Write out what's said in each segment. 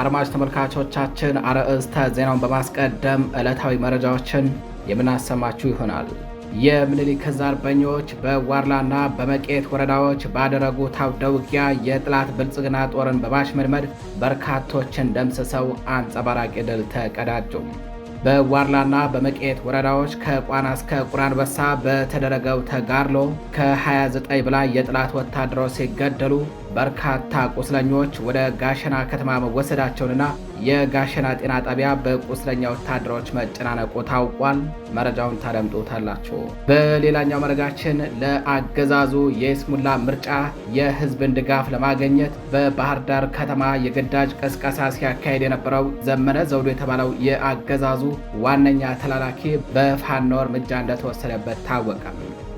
አድማጭ ተመልካቾቻችን አርዕስተ ዜናውን በማስቀደም ዕለታዊ መረጃዎችን የምናሰማችሁ ይሆናል። የምኒልክ ዕዝ አርበኞች በዋርላና በመቄት ወረዳዎች ባደረጉት አውደ ውጊያ የጠላት ብልጽግና ጦርን በማሽመድመድ በርካቶችን ደምስሰው አንጸባራቂ ድል ተቀዳጁ። በዋርላና በመቄት ወረዳዎች ከቋና እስከ ቁራንበሳ በተደረገው ተጋድሎ ከ29 በላይ የጠላት ወታደሮች ሲገደሉ በርካታ ቁስለኞች ወደ ጋሸና ከተማ መወሰዳቸውንና የጋሸና ጤና ጣቢያ በቁስለኛ ወታደሮች መጨናነቁ ታውቋል። መረጃውን ታደምጡታላችሁ። በሌላኛው መረጃችን ለአገዛዙ የይስሙላ ምርጫ የህዝብን ድጋፍ ለማግኘት በባህር ዳር ከተማ የግዳጅ ቅስቀሳ ሲያካሄድ የነበረው ዘመነ ዘውዱ የተባለው የአገዛዙ ዋነኛ ተላላኪ በፋኖ እርምጃ እንደተወሰደበት ታወቀ።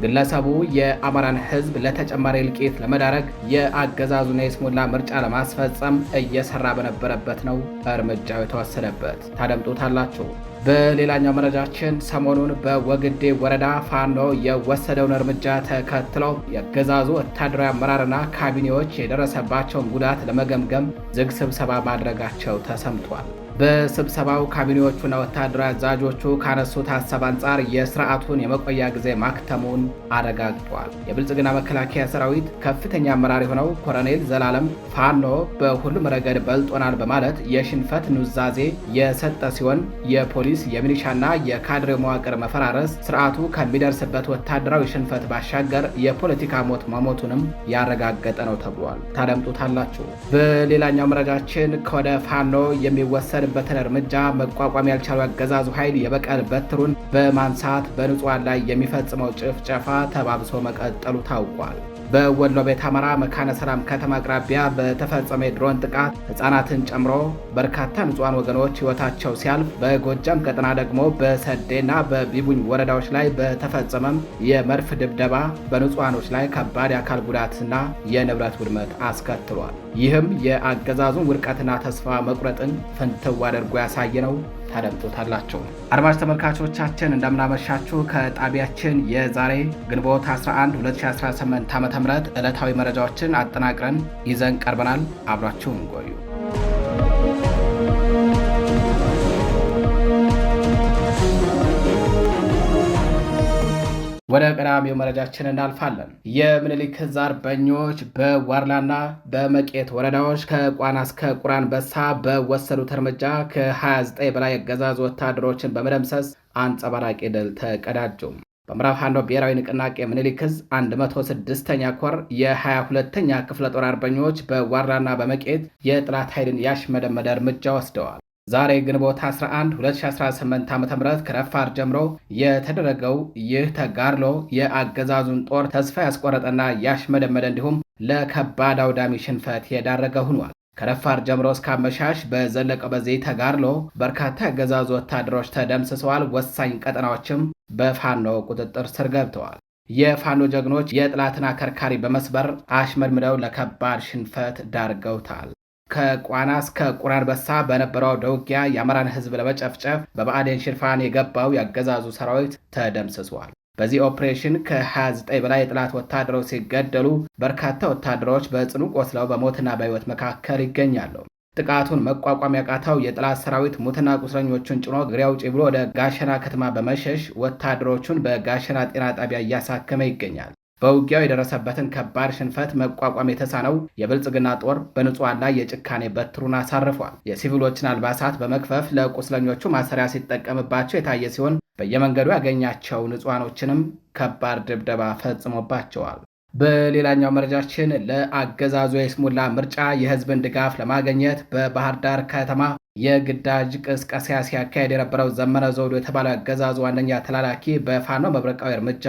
ግለሰቡ የአማራን ህዝብ ለተጨማሪ እልቂት ለመዳረግ የአገዛዙን የይስሙላ ምርጫ ለማስፈጸም እየሰራ በነበረበት ነው እርምጃው የተወሰደበት። ታደምጡታላችሁ። በሌላኛው መረጃችን ሰሞኑን በወግዴ ወረዳ ፋኖ የወሰደውን እርምጃ ተከትሎ የአገዛዙ ወታደራዊ አመራርና ካቢኔዎች የደረሰባቸውን ጉዳት ለመገምገም ዝግ ስብሰባ ማድረጋቸው ተሰምቷል። በስብሰባው ካቢኔዎቹና ወታደራዊ አዛዦቹ ካነሱት ሀሳብ አንጻር የስርዓቱን የመቆያ ጊዜ ማክተሙን አረጋግጧል። የብልጽግና መከላከያ ሰራዊት ከፍተኛ አመራር የሆነው ኮሎኔል ዘላለም ፋኖ በሁሉም ረገድ በልጦናል በማለት የሽንፈት ኑዛዜ የሰጠ ሲሆን የፖሊስ የሚሊሻና የካድሬ መዋቅር መፈራረስ ስርዓቱ ከሚደርስበት ወታደራዊ ሽንፈት ባሻገር የፖለቲካ ሞት መሞቱንም ያረጋገጠ ነው ተብሏል። ታደምጡታላችሁ። በሌላኛው መረጃችን ከወደ ፋኖ የሚወሰድ በተን እርምጃ መቋቋም ያልቻሉ አገዛዙ ኃይል የበቀል በትሩን በማንሳት በንጹሃን ላይ የሚፈጽመው ጭፍጨፋ ተባብሶ መቀጠሉ ታውቋል። በወሎ ቤት አማራ መካነ ሰላም ከተማ አቅራቢያ በተፈጸመ የድሮን ጥቃት ህጻናትን ጨምሮ በርካታ ንጹሃን ወገኖች ህይወታቸው ሲያልፍ፣ በጎጃም ቀጠና ደግሞ በሰዴና በቢቡኝ ወረዳዎች ላይ በተፈጸመም የመድፍ ድብደባ በንጹሃኖች ላይ ከባድ የአካል ጉዳትና የንብረት ውድመት አስከትሏል። ይህም የአገዛዙን ውድቀትና ተስፋ መቁረጥን ፍንትው አድርጎ ያሳየ ነው። ታደምጡታላችሁ። አድማጭ ተመልካቾቻችን እንደምናመሻችሁ። ከጣቢያችን የዛሬ ግንቦት 11 2018 ዓ.ም ዕለታዊ መረጃዎችን አጠናቅረን ይዘን ቀርበናል። አብራችሁን ቆዩ። ወደ ቀዳሚው መረጃችን እናልፋለን። የምኒልክ ዕዝ አርበኞች በዋርላና በመቄት ወረዳዎች ከቋና እስከ ቁራንበሳ በወሰዱት እርምጃ ከ29 በላይ የአገዛዙ ወታደሮችን በመደምሰስ አንጸባራቂ ድል ተቀዳጁ። በምዕራብ ፋኖ ብሔራዊ ንቅናቄ ምኒልክ ዕዝ 106ኛ ኮር የ22ኛ ክፍለ ጦር አርበኞች በዋርላና በመቄት የጠላት ኃይልን ያሽመደመደ እርምጃ ወስደዋል። ዛሬ ግንቦት 11 2018 ዓ.ም ከረፋድ ጀምሮ የተደረገው ይህ ተጋድሎ የአገዛዙን ጦር ተስፋ ያስቆረጠና ያሽመደመደ እንዲሁም ለከባድ አውዳሚ ሽንፈት የዳረገ ሆኗል። ከረፋድ ጀምሮ እስከ አመሻሽ በዘለቀው በዚህ ተጋድሎ በርካታ የአገዛዙ ወታደሮች ተደምስሰዋል። ወሳኝ ቀጠናዎችም በፋኖ ቁጥጥር ስር ገብተዋል። የፋኖ ጀግኖች የጠላትን አከርካሪ በመስበር አሽመድምደው ለከባድ ሽንፈት ዳርገውታል። ከቋና እስከ ቁራንበሳ በነበረው አውደ ውጊያ የአማራን ህዝብ ለመጨፍጨፍ በብአዴን ሽፋን የገባው የአገዛዙ ሰራዊት ተደምስሷል። በዚህ ኦፕሬሽን ከ29 በላይ የጠላት ወታደሮች ሲገደሉ በርካታ ወታደሮች በጽኑ ቆስለው በሞትና በህይወት መካከል ይገኛሉ። ጥቃቱን መቋቋም ያቃተው የጠላት ሰራዊት ሙትና ቁስለኞቹን ጭኖ እግሬ አውጪ ብሎ ወደ ጋሸና ከተማ በመሸሽ ወታደሮቹን በጋሸና ጤና ጣቢያ እያሳከመ ይገኛል። በውጊያው የደረሰበትን ከባድ ሽንፈት መቋቋም የተሳነው የብልጽግና ጦር በንጹሃን ላይ የጭካኔ በትሩን አሳርፏል። የሲቪሎችን አልባሳት በመክፈፍ ለቁስለኞቹ ማሰሪያ ሲጠቀምባቸው የታየ ሲሆን በየመንገዱ ያገኛቸው ንጹሃኖችንም ከባድ ድብደባ ፈጽሞባቸዋል። በሌላኛው መረጃችን ለአገዛዙ የይስሙላ ምርጫ የህዝብን ድጋፍ ለማግኘት በባህር ዳር ከተማ የግዳጅ ቅስቀሳ ሲያካሄድ የነበረው ዘመነ ዘውዱ የተባለው አገዛዙ ዋነኛ ተላላኪ በፋኖ መብረቃዊ እርምጃ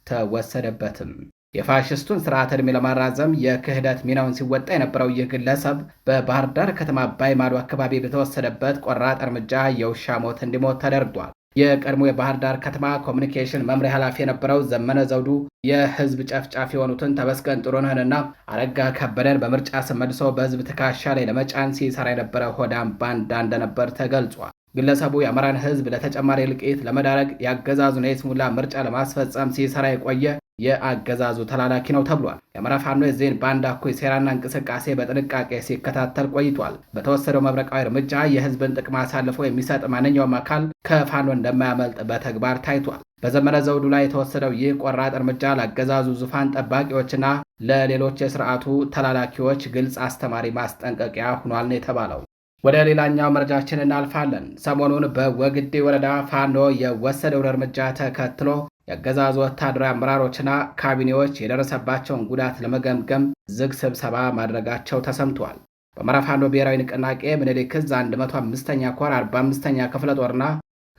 ተወሰደበትም። የፋሽስቱን ስርዓት ዕድሜ ለማራዘም የክህደት ሚናውን ሲወጣ የነበረው ይህ ግለሰብ በባህር ዳር ከተማ አባይ ማዶ አካባቢ በተወሰደበት ቆራጥ እርምጃ የውሻ ሞት እንዲሞት ተደርጓል። የቀድሞ የባህር ዳር ከተማ ኮሚኒኬሽን መምሪያ ኃላፊ የነበረው ዘመነ ዘውዱ የህዝብ ጨፍጫፊ የሆኑትን ተመስገን ጥሩነህንና አረጋ ከበደን በምርጫ ስም መልሶ በህዝብ ትከሻ ላይ ለመጫን ሲሰራ የነበረ ሆዳም ባንዳ እንደነበር ተገልጿል። ግለሰቡ የአማራን ሕዝብ ለተጨማሪ እልቂት ለመዳረግ የአገዛዙን የይስሙላ ምርጫ ለማስፈጸም ሲሰራ የቆየ የአገዛዙ ተላላኪ ነው ተብሏል። የአማራ ፋኖ የዚህን ባንድ እኩይ ሴራና እንቅስቃሴ በጥንቃቄ ሲከታተል ቆይቷል። በተወሰደው መብረቃዊ እርምጃ የህዝብን ጥቅም አሳልፎ የሚሰጥ ማንኛውም አካል ከፋኖ እንደማያመልጥ በተግባር ታይቷል። በዘመነ ዘውዱ ላይ የተወሰደው ይህ ቆራጥ እርምጃ ለአገዛዙ ዙፋን ጠባቂዎችና ለሌሎች የስርዓቱ ተላላኪዎች ግልጽ አስተማሪ ማስጠንቀቂያ ሆኗል ነው የተባለው። ወደ ሌላኛው መረጃችን እናልፋለን። ሰሞኑን በወግዴ ወረዳ ፋኖ የወሰደውን እርምጃ ተከትሎ የአገዛዙ ወታደራዊ አመራሮችና ካቢኔዎች የደረሰባቸውን ጉዳት ለመገምገም ዝግ ስብሰባ ማድረጋቸው ተሰምቷል። በአማራ ፋኖ ብሔራዊ ንቅናቄ ምኒልክ ዕዝ 105ኛ ኮር 45ኛ ክፍለ ጦርና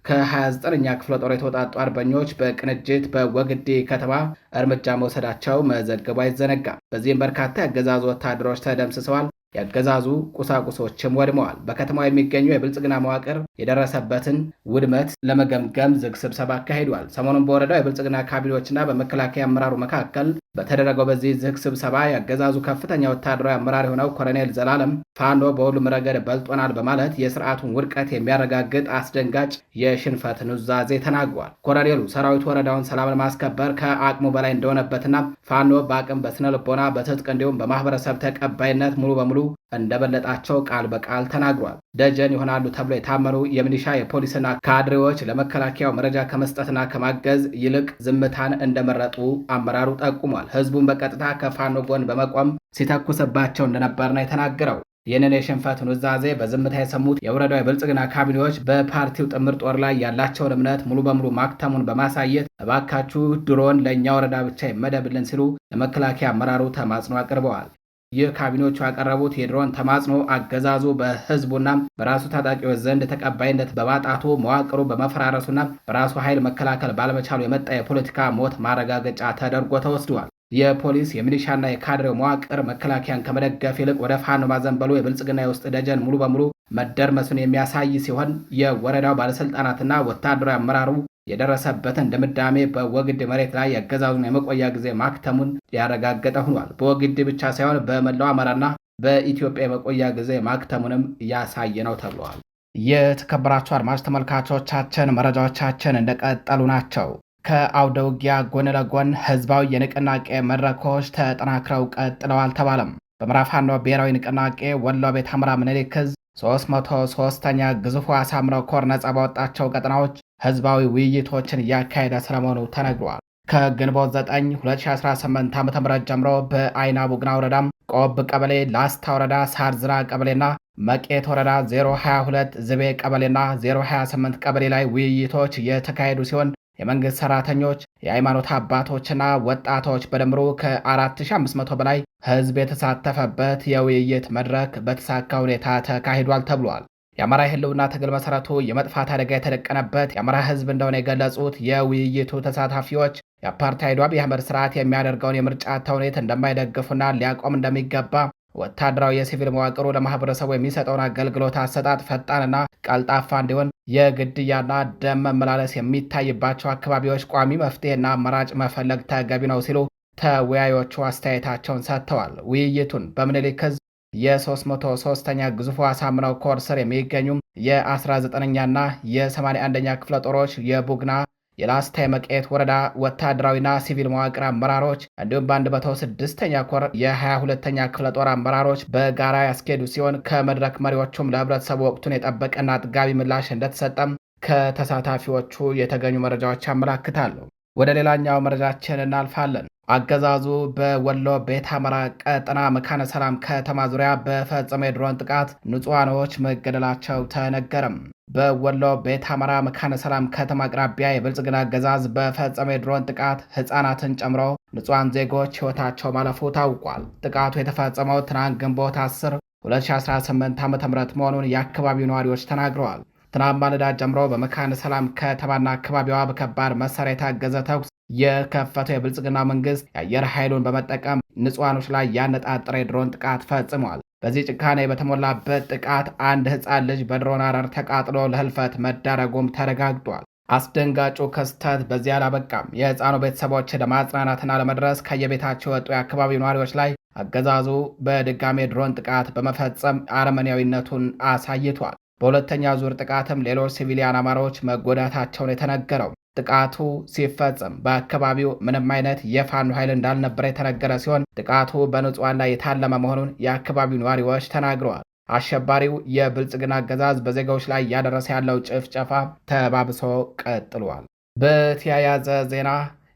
ከ29ኛ ክፍለ ጦር የተወጣጡ አርበኞች በቅንጅት በወግዴ ከተማ እርምጃ መውሰዳቸው መዘገቡ አይዘነጋም። በዚህም በርካታ የአገዛዙ ወታደሮች ተደምስሰዋል። የአገዛዙ ቁሳቁሶችም ወድመዋል። በከተማው የሚገኙ የብልጽግና መዋቅር የደረሰበትን ውድመት ለመገምገም ዝግ ስብሰባ አካሂዷል። ሰሞኑን በወረዳው የብልጽግና ካቢኔዎችና በመከላከያ አመራሩ መካከል በተደረገው በዚህ ዝግ ስብሰባ የአገዛዙ ከፍተኛ ወታደራዊ አመራር የሆነው ኮሎኔል ዘላለም ፋኖ በሁሉም ረገድ በልጦናል በማለት የስርዓቱን ውድቀት የሚያረጋግጥ አስደንጋጭ የሽንፈት ኑዛዜ ተናግሯል። ኮሎኔሉ ሰራዊቱ ወረዳውን ሰላም ለማስከበር ከአቅሙ በላይ እንደሆነበትና ፋኖ በአቅም በስነ ልቦና በትጥቅ እንዲሁም በማህበረሰብ ተቀባይነት ሙሉ በሙሉ እንደበለጣቸው ቃል በቃል ተናግሯል። ደጀን ይሆናሉ ተብሎ የታመኑ የሚሊሻ የፖሊስና ካድሬዎች ለመከላከያው መረጃ ከመስጠትና ከማገዝ ይልቅ ዝምታን እንደመረጡ አመራሩ ጠቁሟል። ህዝቡን በቀጥታ ከፋኖ ጎን በመቆም ሲተኩስባቸው እንደነበር ነው የተናገረው። ይህንን የሽንፈት ኑዛዜ በዝምታ የሰሙት የወረዳው የብልጽግና ካቢኔዎች በፓርቲው ጥምር ጦር ላይ ያላቸውን እምነት ሙሉ በሙሉ ማክተሙን በማሳየት እባካችሁ ድሮን ለእኛ ወረዳ ብቻ ይመደብልን ሲሉ ለመከላከያ አመራሩ ተማጽኖ አቅርበዋል። ይህ ካቢኔዎቹ ያቀረቡት የድሮን ተማጽኖ አገዛዙ በህዝቡና በራሱ ታጣቂዎች ዘንድ ተቀባይነት በማጣቱ መዋቅሩ በመፈራረሱና በራሱ ኃይል መከላከል ባለመቻሉ የመጣ የፖለቲካ ሞት ማረጋገጫ ተደርጎ ተወስዷል። የፖሊስ የሚሊሻና የካድሬው መዋቅር መከላከያን ከመደገፍ ይልቅ ወደ ፋኖ ማዘንበሉ የብልጽግና የውስጥ ደጀን ሙሉ በሙሉ መደርመሱን የሚያሳይ ሲሆን የወረዳው ባለስልጣናትና ወታደራዊ አመራሩ የደረሰበትን ድምዳሜ በወግድ መሬት ላይ የአገዛዙን የመቆያ ጊዜ ማክተሙን ያረጋገጠ ሆኗል። በወግድ ብቻ ሳይሆን በመላው አማራና በኢትዮጵያ የመቆያ ጊዜ ማክተሙንም ያሳየ ነው ተብሏል። የተከበራችሁ አድማጭ ተመልካቾቻችን መረጃዎቻችን እንደቀጠሉ ናቸው። ከአውደ ውጊያ ጎን ለጎን ህዝባዊ የንቅናቄ መድረኮች ተጠናክረው ቀጥለዋል ተባለም። በምዕራብ ፋኖ ብሔራዊ ንቅናቄ ወሎ ቤት አማራ ምኒልክ ዕዝ 303ኛ ግዙፉ አሳምነው ኮር ነጻ ባወጣቸው ቀጠናዎች ህዝባዊ ውይይቶችን እያካሄደ ስለመሆኑ ተነግሯል። ከግንቦት 9 2018 ዓ.ም ጀምሮ በአይና ቡግና ወረዳ ቆብ ቀበሌ፣ ላስታ ወረዳ ሳርዝራ ቀበሌና መቄት ወረዳ 022 ዝቤ ቀበሌና 028 ቀበሌ ላይ ውይይቶች የተካሄዱ ሲሆን የመንግስት ሰራተኞች፣ የሃይማኖት አባቶችና ወጣቶች በድምሩ ከ4500 በላይ ህዝብ የተሳተፈበት የውይይት መድረክ በተሳካ ሁኔታ ተካሂዷል ተብሏል። የአማራ የህልውና ትግል መሰረቱ የመጥፋት አደጋ የተደቀነበት የአማራ ህዝብ እንደሆነ የገለጹት የውይይቱ ተሳታፊዎች የአፓርታይዱ አብይ አህመድ ስርዓት የሚያደርገውን የምርጫ ተውኔት እንደማይደግፉና ሊያቆም እንደሚገባ፣ ወታደራዊ የሲቪል መዋቅሩ ለማህበረሰቡ የሚሰጠውን አገልግሎት አሰጣጥ ፈጣንና ቀልጣፋ እንዲሆን የግድያና ደም መመላለስ የሚታይባቸው አካባቢዎች ቋሚ መፍትሄና አማራጭ መፈለግ ተገቢ ነው ሲሉ ተወያዮቹ አስተያየታቸውን ሰጥተዋል። ውይይቱን በምኒልክ ዕዝ የ303ኛ ግዙፉ አሳምነው ኮር ስር የሚገኙ የ19ኛና የ81ኛ ክፍለ ጦሮች የቡግና የላስታ የመቄት ወረዳ ወታደራዊና ሲቪል መዋቅር አመራሮች እንዲሁም በ106ኛ ኮር የ22ኛ ክፍለ ጦር አመራሮች በጋራ ያስኬዱ ሲሆን ከመድረክ መሪዎቹም ለህብረተሰቡ ወቅቱን የጠበቀና አጥጋቢ ምላሽ እንደተሰጠም ከተሳታፊዎቹ የተገኙ መረጃዎች ያመላክታሉ። ወደ ሌላኛው መረጃችን እናልፋለን። አገዛዙ በወሎ ቤት አማራ ቀጠና መካነ ሰላም ከተማ ዙሪያ በፈጸመ የድሮን ጥቃት ንጹሃኖች መገደላቸው ተነገረም። በወሎ ቤት አማራ መካነ ሰላም ከተማ አቅራቢያ የብልጽግና አገዛዝ በፈጸመ የድሮን ጥቃት ህፃናትን ጨምሮ ንጹሃን ዜጎች ህይወታቸው ማለፉ ታውቋል። ጥቃቱ የተፈጸመው ትናንት ግንቦት 10 2018 ዓ.ም መሆኑን የአካባቢው ነዋሪዎች ተናግረዋል። ትናንት ማለዳ ጀምሮ በመካነ ሰላም ከተማና አካባቢዋ በከባድ መሳሪያ የታገዘ ተኩስ የከፈተው የብልጽግና መንግስት የአየር ኃይሉን በመጠቀም ንጹሃኖች ላይ ያነጣጠረ የድሮን ጥቃት ፈጽሟል። በዚህ ጭካኔ በተሞላበት ጥቃት አንድ ህፃን ልጅ በድሮን አረር ተቃጥሎ ለህልፈት መዳረጉም ተረጋግጧል። አስደንጋጩ ክስተት በዚህ አላበቃም። የህፃኑ ቤተሰቦች ለማጽናናትና ለመድረስ ከየቤታቸው የወጡ የአካባቢው ነዋሪዎች ላይ አገዛዙ በድጋሜ ድሮን ጥቃት በመፈጸም አረመኔያዊነቱን አሳይቷል። በሁለተኛ ዙር ጥቃትም ሌሎች ሲቪሊያን አማራዎች መጎዳታቸውን የተነገረው። ጥቃቱ ሲፈጸም በአካባቢው ምንም አይነት የፋኖ ኃይል እንዳልነበረ የተነገረ ሲሆን ጥቃቱ በንጹሐን ላይ የታለመ መሆኑን የአካባቢው ነዋሪዎች ተናግረዋል። አሸባሪው የብልጽግና አገዛዝ በዜጋዎች ላይ እያደረሰ ያለው ጭፍጨፋ ተባብሶ ቀጥሏል። በተያያዘ ዜና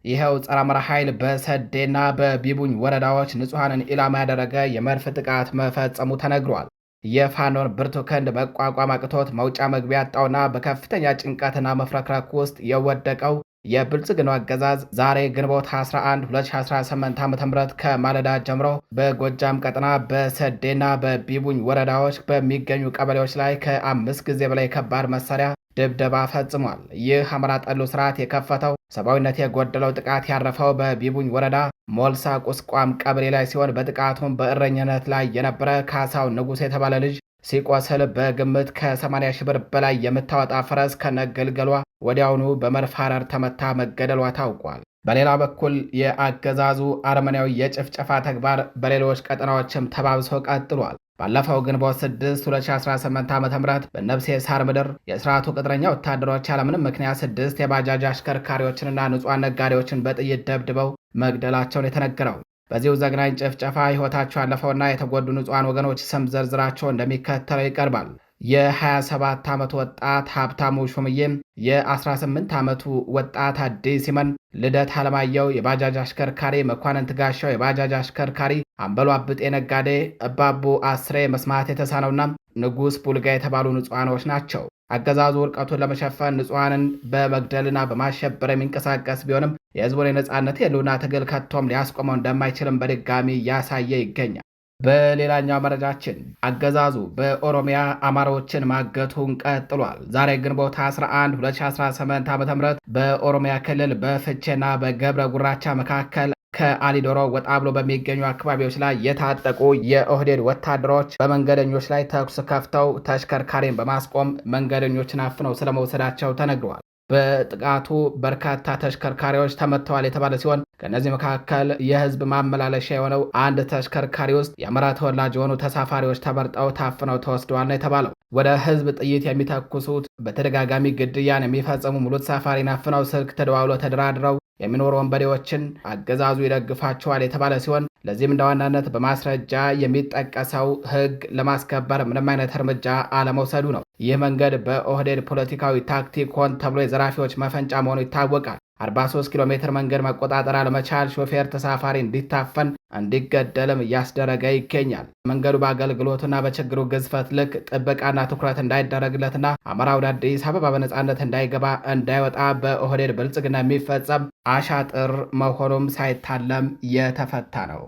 ይኸው ጸረ አማራ ኃይል በሰዴና በቢቡኝ ወረዳዎች ንጹሐንን ኢላማ ያደረገ የመድፍ ጥቃት መፈጸሙ ተነግሯል። የፋኖን ብርቱ ክንድ መቋቋም አቅቶት መውጫ መግቢያ ያጣውና በከፍተኛ ጭንቀትና መፍረክረክ ውስጥ የወደቀው የብልጽግናው አገዛዝ ዛሬ ግንቦት 11 2018 ዓ.ም ከማለዳ ጀምሮ በጎጃም ቀጠና በሰዴና በቢቡኝ ወረዳዎች በሚገኙ ቀበሌዎች ላይ ከ5 ጊዜ በላይ ከባድ መሳሪያ ድብደባ ፈጽሟል። ይህ አማራ ጠሉ ስርዓት የከፈተው ሰብአዊነት የጎደለው ጥቃት ያረፈው በቢቡኝ ወረዳ ሞልሳ ቁስቋም ቀበሌ ላይ ሲሆን በጥቃቱም በእረኝነት ላይ የነበረ ካሳው ንጉሥ የተባለ ልጅ ሲቆስል በግምት ከ80 ሺህ ብር በላይ የምታወጣ ፈረስ ከነገልገሏ ወዲያውኑ በመድፍ ሐረር ተመታ መገደሏ ታውቋል። በሌላ በኩል የአገዛዙ አረመኔያዊ የጭፍጨፋ ተግባር በሌሎች ቀጠናዎችም ተባብሶ ቀጥሏል። ባለፈው ግንቦት 6 2018 ዓ.ም በነብሴ ሳር ምድር የስርዓቱ ቅጥረኛ ወታደሮች ያለምንም ምክንያት 6 የባጃጅ አሽከርካሪዎችንና ንጹሐን ነጋዴዎችን በጥይት ደብድበው መግደላቸውን የተነገረው። በዚሁ ዘግናኝ ጭፍጨፋ ሕይወታቸው ያለፈውና የተጎዱ ንጹሐን ወገኖች ስም ዝርዝራቸው እንደሚከተለው ይቀርባል። የ27 ዓመቱ ወጣት ሀብታሙ ሹምዬም፣ የ18 ዓመቱ ወጣት አዲስ ሲመን፣ ልደት አለማየሁ የባጃጅ አሽከርካሪ፣ መኳንንት ጋሻው የባጃጅ አሽከርካሪ፣ አምበሉ አብጤ ነጋዴ፣ እባቡ አስሬ መስማት የተሳነውና ንጉሥ ቡልጋ የተባሉ ንጹሐኖች ናቸው። አገዛዙ ውድቀቱን ለመሸፈን ንጹሐንን በመግደልና በማሸበር የሚንቀሳቀስ ቢሆንም የህዝቡን የነጻነት የህልውና ትግል ከቶም ሊያስቆመው እንደማይችልም በድጋሚ እያሳየ ይገኛል። በሌላኛው መረጃችን አገዛዙ በኦሮሚያ አማራዎችን ማገቱን ቀጥሏል። ዛሬ ግንቦት 11 2018 ዓ.ም በኦሮሚያ ክልል በፍቼና በገብረ ጉራቻ መካከል ከአሊዶሮ ወጣ ብሎ በሚገኙ አካባቢዎች ላይ የታጠቁ የኦህዴድ ወታደሮች በመንገደኞች ላይ ተኩስ ከፍተው ተሽከርካሪን በማስቆም መንገደኞችን አፍነው ስለመውሰዳቸው ተነግሯል። በጥቃቱ በርካታ ተሽከርካሪዎች ተመትተዋል የተባለ ሲሆን ከእነዚህ መካከል የህዝብ ማመላለሻ የሆነው አንድ ተሽከርካሪ ውስጥ የአማራ ተወላጅ የሆኑ ተሳፋሪዎች ተመርጠው ታፍነው ተወስደዋል ነው የተባለው። ወደ ህዝብ ጥይት የሚተኩሱት በተደጋጋሚ ግድያን የሚፈጸሙ ሙሉ ተሳፋሪን አፍነው ስልክ ተደዋውሎ ተደራድረው የሚኖሩ ወንበዴዎችን አገዛዙ ይደግፋቸዋል የተባለ ሲሆን ለዚህም እንደ ዋናነት በማስረጃ የሚጠቀሰው ህግ ለማስከበር ምንም አይነት እርምጃ አለመውሰዱ ነው። ይህ መንገድ በኦህዴድ ፖለቲካዊ ታክቲክ ሆን ተብሎ የዘራፊዎች መፈንጫ መሆኑ ይታወቃል። 43 ኪሎ ሜትር መንገድ መቆጣጠር አለመቻል ሾፌር ተሳፋሪ እንዲታፈን እንዲገደልም እያስደረገ ይገኛል። መንገዱ በአገልግሎቱና በችግሩ ግዝፈት ልክ ጥበቃና ትኩረት እንዳይደረግለትና አማራ ወደ አዲስ አበባ በነጻነት እንዳይገባ እንዳይወጣ በኦህዴድ ብልጽግና የሚፈጸም አሻጥር መሆኑም ሳይታለም የተፈታ ነው።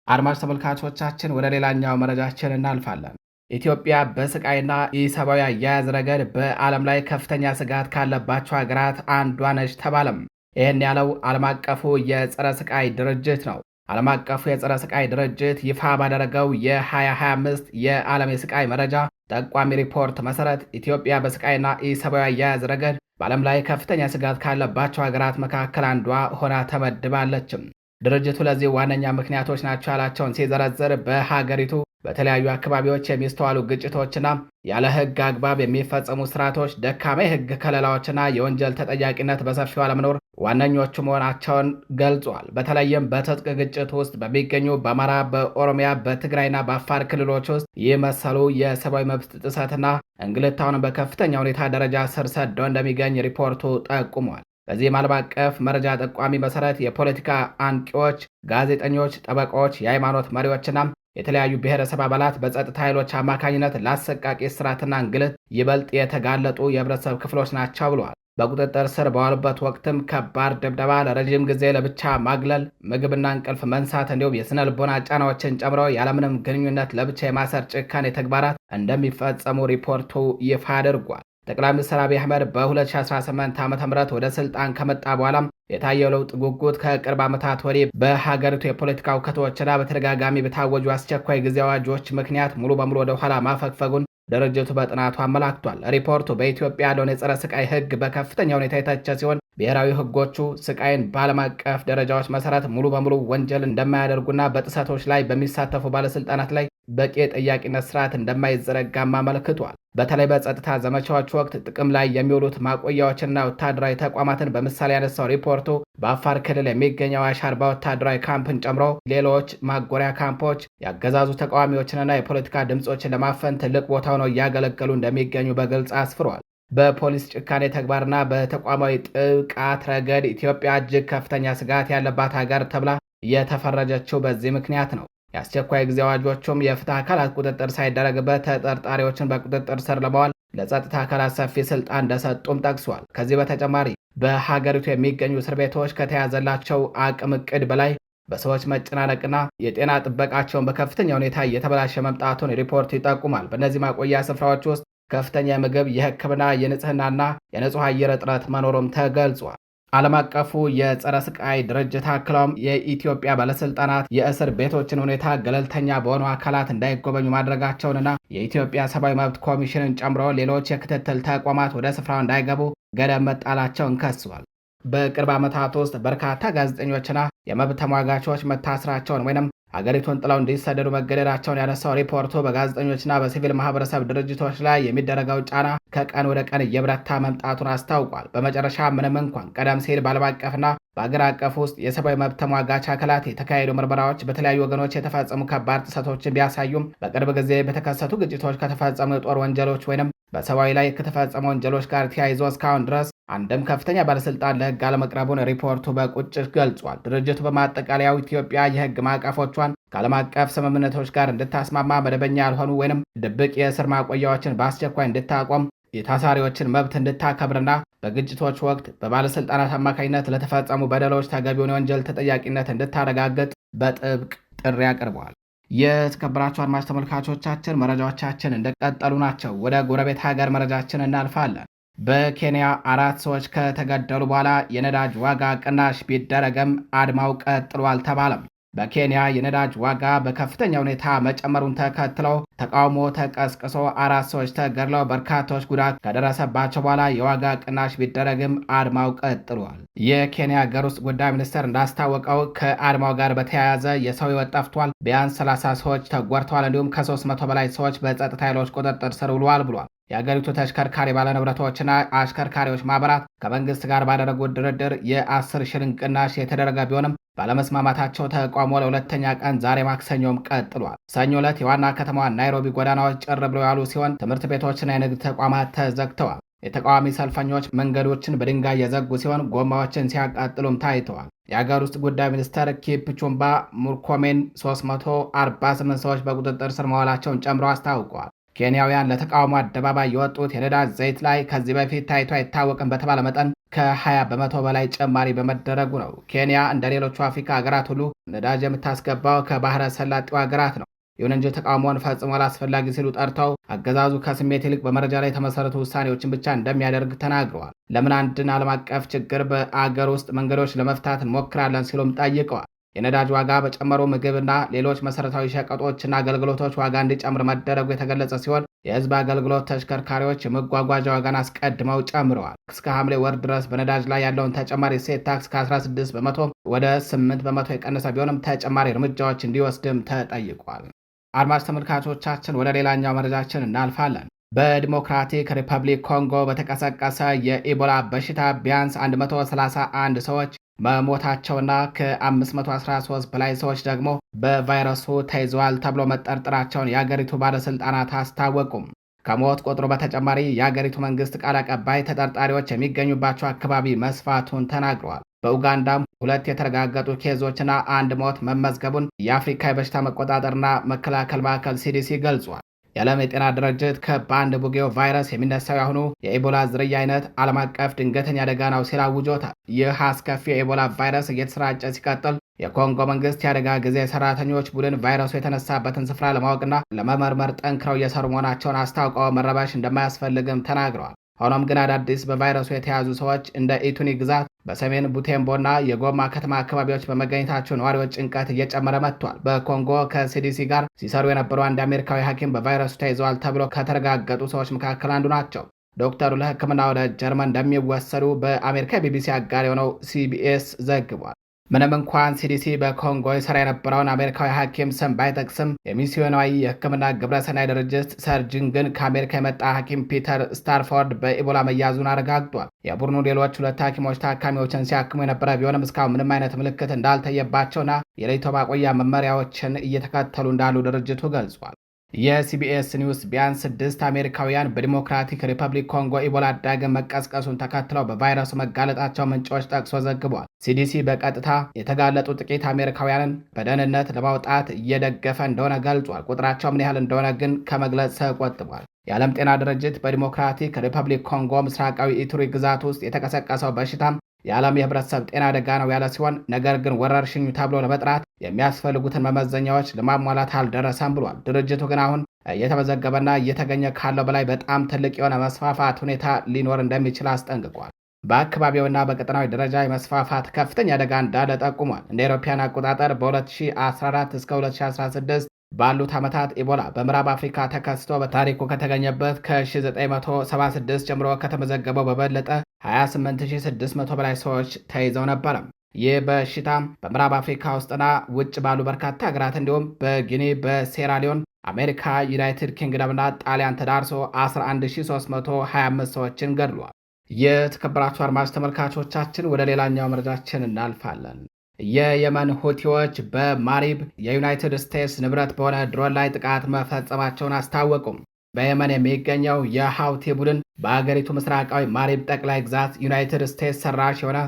አድማጭ ተመልካቾቻችን ወደ ሌላኛው መረጃችን እናልፋለን። ኢትዮጵያ በስቃይና ኢሰብአዊ አያያዝ ረገድ በዓለም ላይ ከፍተኛ ስጋት ካለባቸው ሀገራት አንዷ ነች ተባለም። ይህን ያለው ዓለም አቀፉ የጸረ ስቃይ ድርጅት ነው። ዓለም አቀፉ የጸረ ስቃይ ድርጅት ይፋ ባደረገው የ2025 የዓለም የስቃይ መረጃ ጠቋሚ ሪፖርት መሰረት ኢትዮጵያ በስቃይና ኢሰብአዊ አያያዝ ረገድ በዓለም ላይ ከፍተኛ ስጋት ካለባቸው ሀገራት መካከል አንዷ ሆና ተመድባለችም። ድርጅቱ ለዚህ ዋነኛ ምክንያቶች ናቸው ያላቸውን ሲዘረዝር በሀገሪቱ በተለያዩ አካባቢዎች የሚስተዋሉ ግጭቶችና ያለ ሕግ አግባብ የሚፈጸሙ ስርዓቶች፣ ደካማ የሕግ ከለላዎችና የወንጀል ተጠያቂነት በሰፊው አለመኖር ዋነኞቹ መሆናቸውን ገልጿል። በተለይም በትጥቅ ግጭት ውስጥ በሚገኙ በአማራ፣ በኦሮሚያ፣ በትግራይና በአፋር ክልሎች ውስጥ ይህ መሰሉ የሰብአዊ መብት ጥሰትና እንግልታውን በከፍተኛ ሁኔታ ደረጃ ስር ሰደው እንደሚገኝ ሪፖርቱ ጠቁሟል። በዚህም ዓለም አቀፍ መረጃ ጠቋሚ መሰረት የፖለቲካ አንቂዎች፣ ጋዜጠኞች፣ ጠበቃዎች፣ የሃይማኖት መሪዎችና የተለያዩ ብሔረሰብ አባላት በጸጥታ ኃይሎች አማካኝነት ለአሰቃቂ እስራትና እንግልት ይበልጥ የተጋለጡ የህብረተሰብ ክፍሎች ናቸው ብለዋል። በቁጥጥር ስር በዋሉበት ወቅትም ከባድ ድብደባ፣ ለረዥም ጊዜ ለብቻ ማግለል፣ ምግብና እንቅልፍ መንሳት እንዲሁም የስነ ልቦና ጫናዎችን ጨምሮ ያለምንም ግንኙነት ለብቻ የማሰር ጭካኔ ተግባራት እንደሚፈጸሙ ሪፖርቱ ይፋ አድርጓል። ጠቅላይ ሚኒስትር አብይ አህመድ በ2018 ዓ.ም ወደ ስልጣን ከመጣ በኋላም የታየው ለውጥ ጉጉት ከቅርብ ዓመታት ወዲህ በሀገሪቱ የፖለቲካ ውከቶችና በተደጋጋሚ በታወጁ አስቸኳይ ጊዜ አዋጆች ምክንያት ሙሉ በሙሉ ወደ ኋላ ማፈግፈጉን ድርጅቱ በጥናቱ አመላክቷል። ሪፖርቱ በኢትዮጵያ ያለውን የጸረ ስቃይ ሕግ በከፍተኛ ሁኔታ የተቸ ሲሆን ብሔራዊ ሕጎቹ ስቃይን በዓለም አቀፍ ደረጃዎች መሰረት ሙሉ በሙሉ ወንጀል እንደማያደርጉና በጥሰቶች ላይ በሚሳተፉ ባለስልጣናት ላይ በቂ የጠያቂነት ስርዓት እንደማይዘረጋም አመልክቷል። በተለይ በጸጥታ ዘመቻዎች ወቅት ጥቅም ላይ የሚውሉት ማቆያዎችና ወታደራዊ ተቋማትን በምሳሌ ያነሳው ሪፖርቱ በአፋር ክልል የሚገኘው አሻርባ ወታደራዊ ካምፕን ጨምሮ ሌሎች ማጎሪያ ካምፖች ያገዛዙ ተቃዋሚዎችንና የፖለቲካ ድምፆችን ለማፈን ትልቅ ቦታ ሆነው እያገለገሉ እንደሚገኙ በግልጽ አስፍሯል። በፖሊስ ጭካኔ ተግባርና በተቋማዊ ጥቃት ረገድ ኢትዮጵያ እጅግ ከፍተኛ ስጋት ያለባት ሀገር ተብላ የተፈረጀችው በዚህ ምክንያት ነው። የአስቸኳይ ጊዜ አዋጆቹም የፍትህ አካላት ቁጥጥር ሳይደረግበት ተጠርጣሪዎችን በቁጥጥር ስር ለማዋል ለጸጥታ አካላት ሰፊ ስልጣን እንደሰጡም ጠቅሷል። ከዚህ በተጨማሪ በሀገሪቱ የሚገኙ እስር ቤቶች ከተያዘላቸው አቅም እቅድ በላይ በሰዎች መጨናነቅና የጤና ጥበቃቸውን በከፍተኛ ሁኔታ እየተበላሸ መምጣቱን ሪፖርት ይጠቁማል። በእነዚህ ማቆያ ስፍራዎች ውስጥ ከፍተኛ የምግብ፣ የሕክምና፣ የንጽህናና የንጹህ አየር እጥረት መኖሩም ተገልጿል። ዓለም አቀፉ የጸረ ስቃይ ድርጅት አክለውም የኢትዮጵያ ባለስልጣናት የእስር ቤቶችን ሁኔታ ገለልተኛ በሆኑ አካላት እንዳይጎበኙ ማድረጋቸውንና የኢትዮጵያ ሰብአዊ መብት ኮሚሽንን ጨምሮ ሌሎች የክትትል ተቋማት ወደ ስፍራው እንዳይገቡ ገደብ መጣላቸውን ከሷል። በቅርብ ዓመታት ውስጥ በርካታ ጋዜጠኞችና የመብት ተሟጋቾች መታሰራቸውን ወይም ሀገሪቱን ጥለው እንዲሰደዱ መገደዳቸውን ያነሳው ሪፖርቱ በጋዜጠኞችና በሲቪል ማህበረሰብ ድርጅቶች ላይ የሚደረገው ጫና ከቀን ወደ ቀን እየበረታ መምጣቱን አስታውቋል። በመጨረሻ ምንም እንኳን ቀደም ሲል በዓለም አቀፍና በአገር አቀፍ ውስጥ የሰብአዊ መብት ተሟጋች አካላት የተካሄዱ ምርመራዎች በተለያዩ ወገኖች የተፈጸሙ ከባድ ጥሰቶችን ቢያሳዩም በቅርብ ጊዜ በተከሰቱ ግጭቶች ከተፈጸሙ የጦር ወንጀሎች ወይም በሰብአዊ ላይ ከተፈጸሙ ወንጀሎች ጋር ተያይዞ እስካሁን ድረስ አንድም ከፍተኛ ባለስልጣን ለህግ አለመቅረቡን ሪፖርቱ በቁጭት ገልጿል። ድርጅቱ በማጠቃለያው ኢትዮጵያ የህግ ማዕቀፎቿን ከዓለም አቀፍ ስምምነቶች ጋር እንድታስማማ፣ መደበኛ ያልሆኑ ወይም ድብቅ የእስር ማቆያዎችን በአስቸኳይ እንድታቆም፣ የታሳሪዎችን መብት እንድታከብርና በግጭቶች ወቅት በባለስልጣናት አማካኝነት ለተፈጸሙ በደሎች ተገቢውን የወንጀል ተጠያቂነት እንድታረጋግጥ በጥብቅ ጥሪ አቅርበዋል። የተከበራችሁ አድማጭ ተመልካቾቻችን መረጃዎቻችን እንደቀጠሉ ናቸው። ወደ ጎረቤት ሀገር መረጃችን እናልፋለን። በኬንያ 4 ሰዎች ከተገደሉ በኋላ የነዳጅ ዋጋ ቅናሽ ቢደረግም አድማው ቀጥሏል ተባለም። በኬንያ የነዳጅ ዋጋ በከፍተኛ ሁኔታ መጨመሩን ተከትለው ተቃውሞ ተቀስቅሶ 4 ሰዎች ተገድለው በርካቶች ጉዳት ከደረሰባቸው በኋላ የዋጋ ቅናሽ ቢደረግም አድማው ቀጥሏል። የኬንያ ሀገር ውስጥ ጉዳይ ሚኒስቴር እንዳስታወቀው ከአድማው ጋር በተያያዘ የሰው ሕይወት ጠፍቷል፣ ቢያንስ 30 ሰዎች ተጎድተዋል፣ እንዲሁም ከ300 በላይ ሰዎች በጸጥታ ኃይሎች ቁጥጥር ስር ውለዋል ብሏል። የአገሪቱ ተሽከርካሪ ባለንብረቶችና አሽከርካሪዎች ማህበራት ከመንግስት ጋር ባደረጉት ድርድር የ10 ሽልንግ ቅናሽ የተደረገ ቢሆንም ባለመስማማታቸው ተቃውሞ ለሁለተኛ ቀን ዛሬ ማክሰኞም ቀጥሏል። ሰኞ ዕለት የዋና ከተማዋ ናይሮቢ ጎዳናዎች ጭር ብለው ያሉ ሲሆን ትምህርት ቤቶችና የንግድ ተቋማት ተዘግተዋል። የተቃዋሚ ሰልፈኞች መንገዶችን በድንጋይ የዘጉ ሲሆን ጎማዎችን ሲያቃጥሉም ታይተዋል። የአገር ውስጥ ጉዳይ ሚኒስተር ኪፕቹምባ ሙርኮሜን 348 ሰዎች በቁጥጥር ስር መዋላቸውን ጨምሮ አስታውቀዋል። ኬንያውያን ለተቃውሞ አደባባይ የወጡት የነዳጅ ዘይት ላይ ከዚህ በፊት ታይቶ አይታወቅም በተባለ መጠን ከ20 በመቶ በላይ ጭማሪ በመደረጉ ነው። ኬንያ እንደ ሌሎቹ አፍሪካ ሀገራት ሁሉ ነዳጅ የምታስገባው ከባህረ ሰላጤው ሀገራት ነው። ይሁን እንጂ ተቃውሞውን ፈጽሞ አላስፈላጊ ሲሉ ጠርተው አገዛዙ ከስሜት ይልቅ በመረጃ ላይ የተመሰረቱ ውሳኔዎችን ብቻ እንደሚያደርግ ተናግረዋል። ለምን አንድን ዓለም አቀፍ ችግር በአገር ውስጥ መንገዶች ለመፍታት እንሞክራለን ሲሉም ጠይቀዋል። የነዳጅ ዋጋ በጨመሩ ምግብና ሌሎች መሰረታዊ ሸቀጦችና አገልግሎቶች ዋጋ እንዲጨምር መደረጉ የተገለጸ ሲሆን የህዝብ አገልግሎት ተሽከርካሪዎች የመጓጓዣ ዋጋን አስቀድመው ጨምረዋል። እስከ ሐምሌ ወር ድረስ በነዳጅ ላይ ያለውን ተጨማሪ እሴት ታክስ ከ16 በመቶ ወደ 8 በመቶ የቀነሰ ቢሆንም ተጨማሪ እርምጃዎች እንዲወስድም ተጠይቋል። አድማጭ ተመልካቾቻችን ወደ ሌላኛው መረጃችን እናልፋለን። በዲሞክራቲክ ሪፐብሊክ ኮንጎ በተቀሰቀሰ የኢቦላ በሽታ ቢያንስ 131 ሰዎች መሞታቸውና ከ513 በላይ ሰዎች ደግሞ በቫይረሱ ተይዘዋል ተብሎ መጠርጠራቸውን የአገሪቱ ባለስልጣናት አስታወቁም። ከሞት ቁጥሩ በተጨማሪ የአገሪቱ መንግስት ቃል አቀባይ ተጠርጣሪዎች የሚገኙባቸው አካባቢ መስፋቱን ተናግረዋል። በኡጋንዳም 2 የተረጋገጡ ኬዞችና 1 ሞት መመዝገቡን የአፍሪካ የበሽታ መቆጣጠርና መከላከል ማዕከል ሲዲሲ ገልጿል። የዓለም የጤና ድርጅት ከባንድ ቡጌዮ ቫይረስ የሚነሳው ያሁኑ የኢቦላ ዝርያ አይነት ዓለም አቀፍ ድንገተኛ አደጋ ነው ሲል አውጆታል። ይህ አስከፊ የኢቦላ ቫይረስ እየተሰራጨ ሲቀጥል የኮንጎ መንግስት የአደጋ ጊዜ ሰራተኞች ቡድን ቫይረሱ የተነሳበትን ስፍራ ለማወቅና ለመመርመር ጠንክረው እየሰሩ መሆናቸውን አስታውቀው መረባሽ እንደማያስፈልግም ተናግረዋል። ሆኖም ግን አዳዲስ በቫይረሱ የተያዙ ሰዎች እንደ ኢቱኒ ግዛት በሰሜን ቡቴምቦና የጎማ ከተማ አካባቢዎች በመገኘታቸው ነዋሪዎች ጭንቀት እየጨመረ መጥቷል። በኮንጎ ከሲዲሲ ጋር ሲሰሩ የነበሩ አንድ አሜሪካዊ ሐኪም በቫይረሱ ተይዘዋል ተብሎ ከተረጋገጡ ሰዎች መካከል አንዱ ናቸው። ዶክተሩ ለሕክምና ወደ ጀርመን እንደሚወሰዱ በአሜሪካ ቢቢሲ አጋር የሆነው ሲቢኤስ ዘግቧል። ምንም እንኳን ሲዲሲ በኮንጎ የሰራ የነበረውን አሜሪካዊ ሐኪም ስም ባይጠቅስም የሚስዮናዊ የሕክምና ግብረሰናይ ድርጅት ሰርጅን ግን ከአሜሪካ የመጣ ሐኪም ፒተር ስታርፎርድ በኢቦላ መያዙን አረጋግጧል። የቡድኑ ሌሎች 2 ሐኪሞች ታካሚዎችን ሲያክሙ የነበረ ቢሆንም እስካሁን ምንም አይነት ምልክት እንዳልታየባቸውና የለይቶ ማቆያ መመሪያዎችን እየተከተሉ እንዳሉ ድርጅቱ ገልጿል። የሲቢኤስ ኒውስ ቢያንስ 6 አሜሪካውያን በዲሞክራቲክ ሪፐብሊክ ኮንጎ ኢቦላ ዳግም መቀስቀሱን ተከትለው በቫይረሱ መጋለጣቸው ምንጮች ጠቅሶ ዘግቧል። ሲዲሲ በቀጥታ የተጋለጡ ጥቂት አሜሪካውያንን በደህንነት ለማውጣት እየደገፈ እንደሆነ ገልጿል። ቁጥራቸው ምን ያህል እንደሆነ ግን ከመግለጽ ተቆጥቧል። የዓለም ጤና ድርጅት በዲሞክራቲክ ሪፐብሊክ ኮንጎ ምስራቃዊ ኢቱሪ ግዛት ውስጥ የተቀሰቀሰው በሽታም የዓለም የህብረተሰብ ጤና አደጋ ነው ያለ ሲሆን ነገር ግን ወረርሽኙ ተብሎ ለመጥራት የሚያስፈልጉትን መመዘኛዎች ለማሟላት አልደረሰም ብሏል። ድርጅቱ ግን አሁን እየተመዘገበና እየተገኘ ካለው በላይ በጣም ትልቅ የሆነ መስፋፋት ሁኔታ ሊኖር እንደሚችል አስጠንቅቋል። በአካባቢውና በቀጠናዊ ደረጃ የመስፋፋት ከፍተኛ አደጋ እንዳለ ጠቁሟል። እንደ አውሮፓውያን አቆጣጠር በ2014 እስከ 2016 ባሉት ዓመታት ኢቦላ በምዕራብ አፍሪካ ተከስቶ በታሪኩ ከተገኘበት ከ1976 ጀምሮ ከተመዘገበው በበለጠ 28600 በላይ ሰዎች ተይዘው ነበረ። ይህ በሽታ በምዕራብ አፍሪካ ውስጥና ውጭ ባሉ በርካታ ሀገራት እንዲሁም በጊኒ፣ በሴራሊዮን፣ አሜሪካ፣ ዩናይትድ ኪንግደምና ጣሊያን ተዳርሶ 11325 ሰዎችን ገድሏል። የተከበራችሁ አድማጭ ተመልካቾቻችን ወደ ሌላኛው መረጃችን እናልፋለን። የየመን ሁቲዎች በማሪብ የዩናይትድ ስቴትስ ንብረት በሆነ ድሮን ላይ ጥቃት መፈጸማቸውን አስታወቁም። በየመን የሚገኘው የሐውቲ ቡድን በአገሪቱ ምስራቃዊ ማሪብ ጠቅላይ ግዛት ዩናይትድ ስቴትስ ሰራሽ የሆነ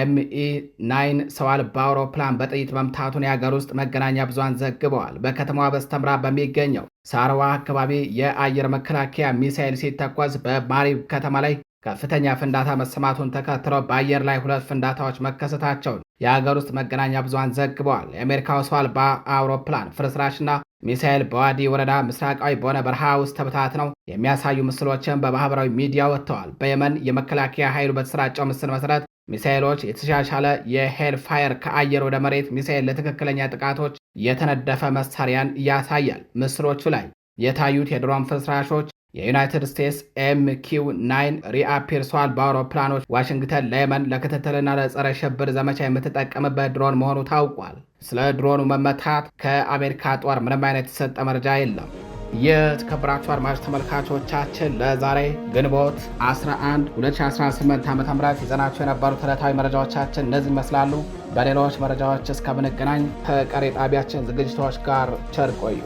ME-9 ሰው አልባ አውሮፕላን በጥይት መምታቱን የአገር ውስጥ መገናኛ ብዙሃን ዘግበዋል። በከተማዋ በስተምዕራብ በሚገኘው ሳርዋ አካባቢ የአየር መከላከያ ሚሳኤል ሲተኮስ በማሪብ ከተማ ላይ ከፍተኛ ፍንዳታ መሰማቱን ተከትለው በአየር ላይ 2 ፍንዳታዎች መከሰታቸውን የሀገር ውስጥ መገናኛ ብዙሃን ዘግበዋል። የአሜሪካው ሰው አልባ አውሮፕላን ፍርስራሽና ሚሳኤል በዋዲ ወረዳ ምስራቃዊ በሆነ በረሃ ውስጥ ተበታትነው የሚያሳዩ ምስሎችን በማህበራዊ ሚዲያ ወጥተዋል። በየመን የመከላከያ ኃይሉ በተሰራጨው ምስል መሰረት ሚሳኤሎች የተሻሻለ የሄል ፋየር ከአየር ወደ መሬት ሚሳኤል ለትክክለኛ ጥቃቶች የተነደፈ መሳሪያን ያሳያል። ምስሎቹ ላይ የታዩት የድሮን ፍርስራሾች የዩናይትድ ስቴትስ MQ-9 ሪአፒር ሰው አልባ አውሮፕላኖች ዋሽንግተን ለየመን ለክትትልና ለጸረ ሽብር ዘመቻ የምትጠቀምበት ድሮን መሆኑ ታውቋል። ስለ ድሮኑ መመታት ከአሜሪካ ጦር ምንም አይነት የተሰጠ መረጃ የለም። የተከበራችሁ አድማጭ ተመልካቾቻችን ለዛሬ ግንቦት 11 2018 ዓ.ም ይዘናቸው የነበሩት ዕለታዊ መረጃዎቻችን እነዚህ ይመስላሉ። በሌሎች መረጃዎች እስከምንገናኝ ከቀሪ ጣቢያችን ዝግጅቶች ጋር ቸር ቆዩ።